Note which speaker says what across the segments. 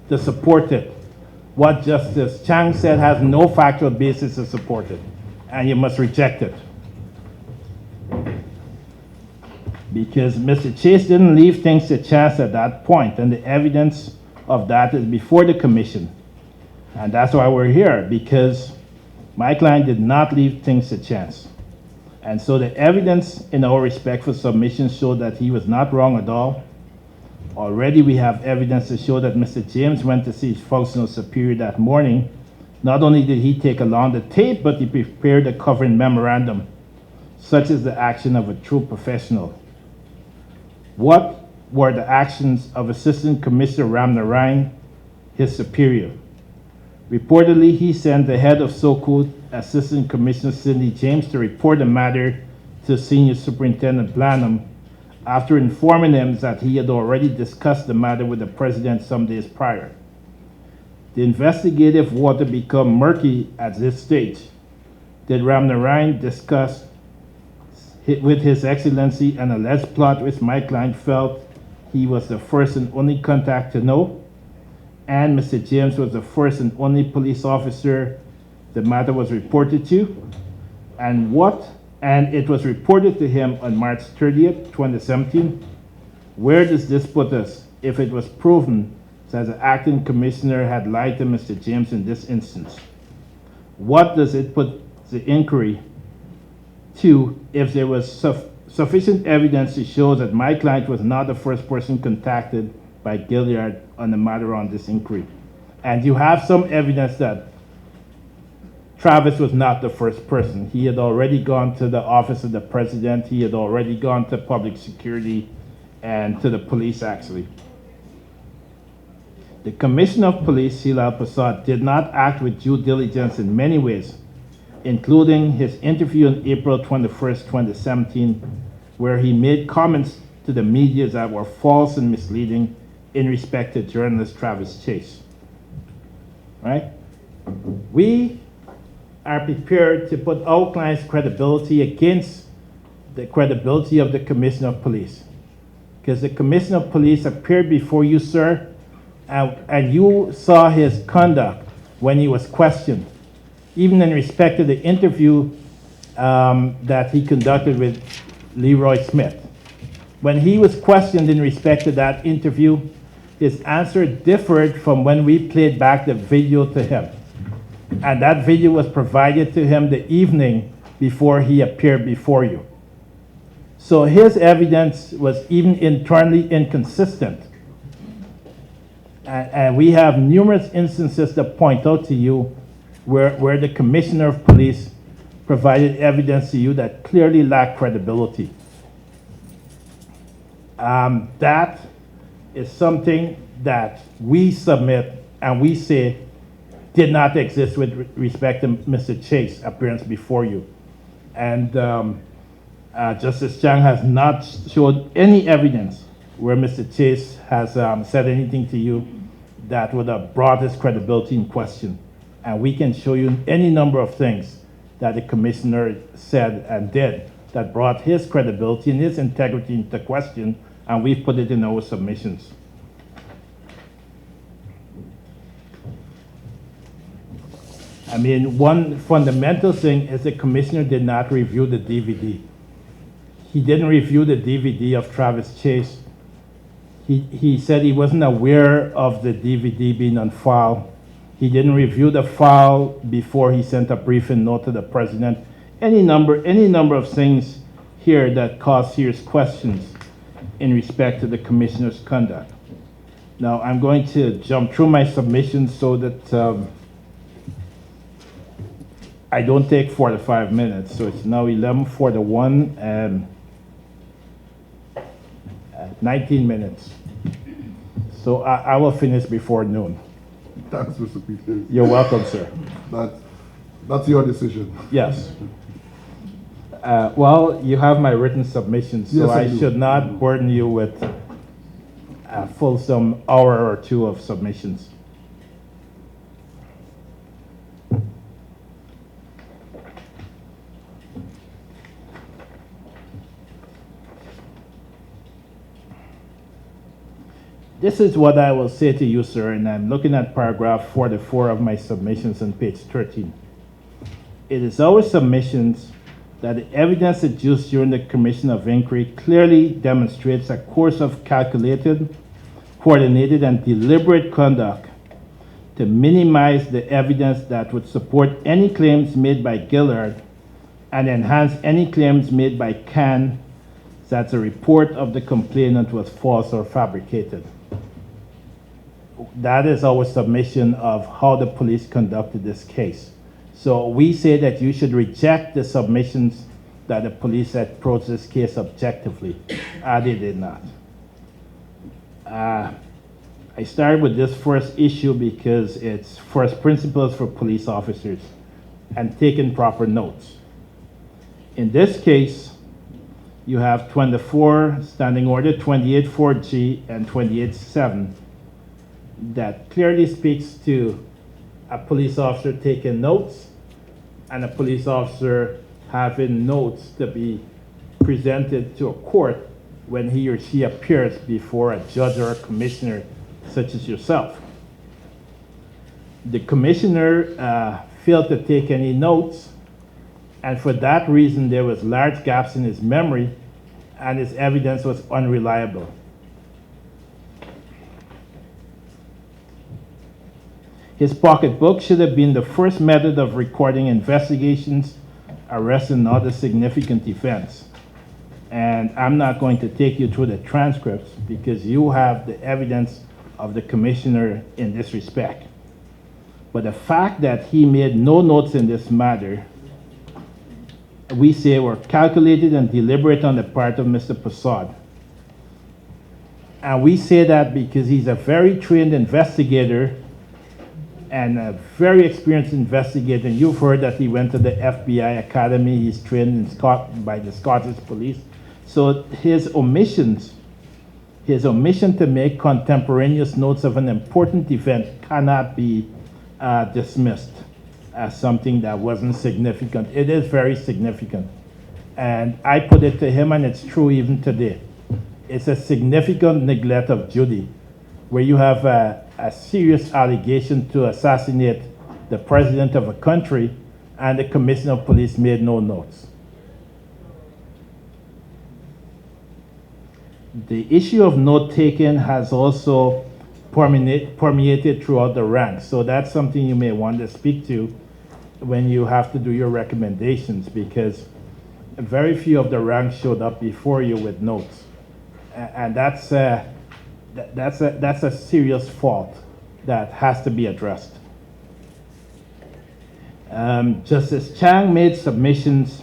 Speaker 1: to support it. What Justice Chang said has no factual basis to support it, and you must reject it. Because Mr. Chase didn't leave things to chance at that point, and the evidence of that is before the commission. And that's why we're here, because my client did not leave things to chance. And so the evidence in our respectful submission showed that he was not wrong at all. Already we have evidence to show that Mr. James went to see his functional superior that morning. Not only did he take along the tape, but he prepared a covering memorandum. Such is the action of a true professional. What were the actions of Assistant Commissioner Ramnarine, his superior? Reportedly, he sent the head of SOCO, Assistant Commissioner Sidney James, to report the matter to Senior Superintendent Blanham after informing him that he had already discussed the matter with the president some days prior. The investigative water became murky at this stage. Did Ramnarine discuss with His Excellency an alleged plot which my client felt he was the first and only contact to know? And Mr. James was the first and only police officer the matter was reported to? And it was reported to him on March 30th, 2017. Where does this put us if it was proven that the acting commissioner had lied to Mr. James in this instance? What does it put the inquiry to if there was sufficient evidence to show that my client was not the first person contacted by Gilliard on the matter on this inquiry? And you have some evidence that Travis was not the first person. He had already gone to the office of the president. He had already gone to public security and to the police, actually. The Commissioner of Police, Hilal Prasad, did not act with due diligence in many ways, including his interview on April 21st, 2017, where he made comments to the media that were false and misleading in respect to journalist Travis Chase. Right? We are prepared to put our client's credibility against the credibility of the Commissioner of Police. Because the Commissioner of Police appeared before you, sir, and you saw his conduct when he was questioned, even in respect to the interview that he conducted with Leroy Smith. When he was questioned in respect to that interview, his answer differed from when we played back the video to him. And that video was provided to him the evening before he appeared before you. So his evidence was even internally inconsistent. And we have numerous instances to point out to you where the Commissioner of Police provided evidence to you that clearly lacked credibility. That is something that we submit and we say did not exist with respect to Mr. Chase's appearance before you. And Justice Chang has not showed any evidence where Mr. Chase has said anything to you that would have brought his credibility in question. And we can show you any number of things that the commissioner said and did that brought his credibility and his integrity into question, and we've put it in our submissions. I mean, one fundamental thing is the commissioner did not review the DVD. He didn't review the DVD of Travis Chase. He said he wasn't aware of the DVD being on file. He didn't review the file before he sent a briefing note to the president. Any number of things here that cause serious questions in respect to the commissioner's conduct. Now, I'm going to jump through my submissions so that I don't take 45 minutes. So it's now 11:41 and 19 minutes. So I will finish before noon.
Speaker 2: Thanks, Mr. Pieters.
Speaker 1: You're welcome, sir.
Speaker 2: That's your decision.
Speaker 1: Yes. Well, you have my written submissions, so
Speaker 2: Yes, I
Speaker 1: I
Speaker 2: do.
Speaker 1: should not burden you with a fulsome hour or two of submissions. This is what I will say to you, sir, and I'm looking at paragraph 44 of my submissions on page 13. It is our submissions that the evidence adduced during the commission of inquiry clearly demonstrates a course of calculated, coordinated, and deliberate conduct to minimize the evidence that would support any claims made by Gillard and enhance any claims made by Can that the report of the complainant was false or fabricated. That is our submission of how the police conducted this case. So we say that you should reject the submissions that the police approached this case objectively. They did not. I started with this first issue because it's first principles for police officers and taking proper notes. In this case, you have 24 Standing Order 28.4G and 28.7 that clearly speaks to a police officer taking notes and a police officer having notes to be presented to a court when he or she appears before a judge or a commissioner such as yourself. The commissioner failed to take any notes, and for that reason there was large gaps in his memory and his evidence was unreliable. His pocketbook should have been the first method of recording investigations, arrests, and other significant events. And I'm not going to take you through the transcripts because you have the evidence of the commissioner in this respect. But the fact that he made no notes in this matter, we say were calculated and deliberate on the part of Mr. Prasad. And we say that because he's a very trained investigator and a very experienced investigator. And you've heard that he went to the FBI Academy. He's trained in by the Scottish Police. So his omission to make contemporaneous notes of an important event cannot be dismissed as something that wasn't significant. It is very significant. And I put it to him, and it's true even today. It's a significant neglect of duty where you have a serious allegation to assassinate the president of a country and the commissioner of police made no notes. The issue of note-taking has also permeated throughout the ranks. So that's something you may want to speak to when you have to do your recommendations, because very few of the ranks showed up before you with notes. And that's a serious fault that has to be addressed. Justice Chang made submissions,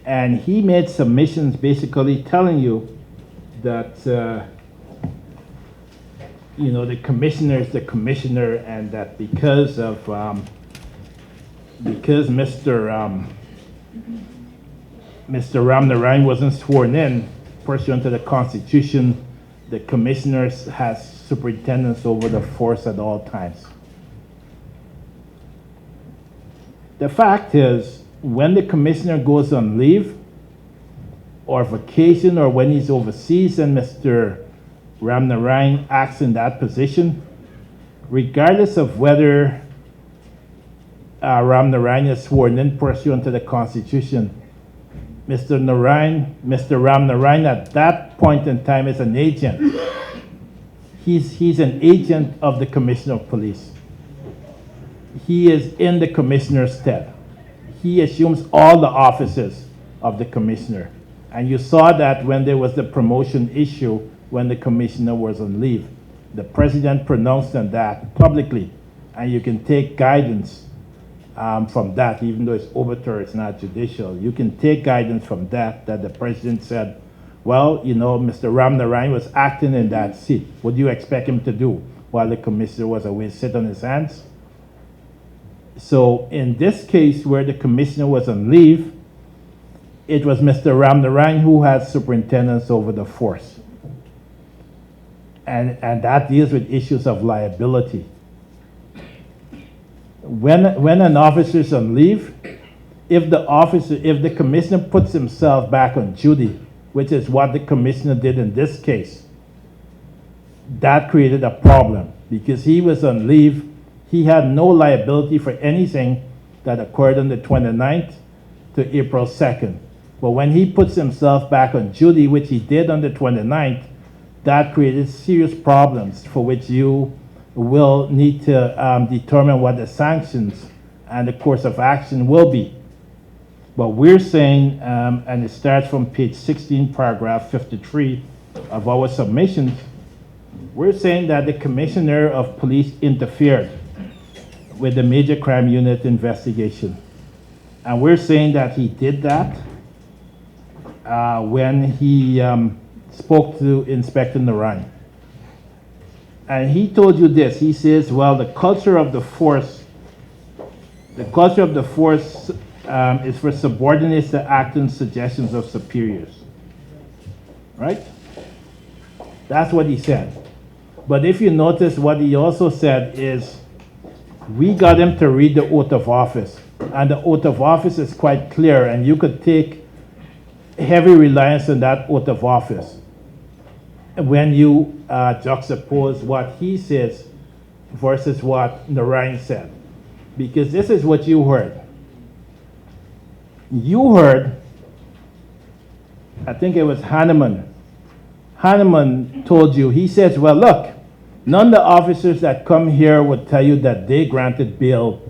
Speaker 1: and he made submissions basically telling you that the commissioner is the commissioner, and that because Mr. Ramnarine wasn't sworn in pursuant to the Constitution, the commissioner has superintendence over the force at all times. The fact is, when the commissioner goes on leave or vacation, or when he's overseas and Mr. Ramnarine acts in that position, regardless of whether Ramnarine is sworn in pursuant to the Constitution, Mr. Ramnarine at that point in time is an agent. He's an agent of the Commissioner of Police. He is in the commissioner's stead. He assumes all the offices of the commissioner. And you saw that when there was the promotion issue when the commissioner was on leave. The president pronounced on that publicly, and you can take guidance from that, even though it's obituary, it's not judicial. You can take guidance from that the president said, well, Mr. Ramnarine was acting in that seat. What do you expect him to do while the commissioner was away? Sit on his hands? So in this case where the commissioner was on leave, it was Mr. Ramnarine who had superintendence over the force. And that deals with issues of liability. When an officer is on leave, if the commissioner puts himself back on duty, which is what the commissioner did in this case, that created a problem because he was on leave. He had no liability for anything that occurred on the 29th to April 2nd. But when he puts himself back on duty, which he did on the 29th, that created serious problems for which you will need to determine what the sanctions and the course of action will be. But we're saying, and it starts from page 16, paragraph 53 of our submissions, we're saying that the commissioner of police interfered with the major crime unit investigation. And we're saying that he did that when he spoke to Inspector Narayan. And he told you this, he says, well, the culture of the force is for subordinates to act on suggestions of superiors. Right? That's what he said. But if you notice, what he also said is, we got him to read the oath of office. And the oath of office is quite clear, and you could take heavy reliance on that oath of office when you juxtapose what he says versus what Narayan said. Because this is what you heard. You heard, I think it was Hanneman. Hanneman told you, he says, well, look, none of the officers that come here would tell you that they granted bail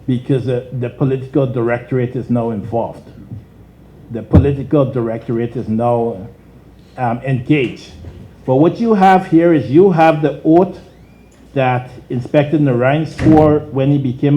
Speaker 1: because the political directorate is now involved. The political directorate is now engaged. But what you have here is you have the oath that Inspector Narayan swore when he became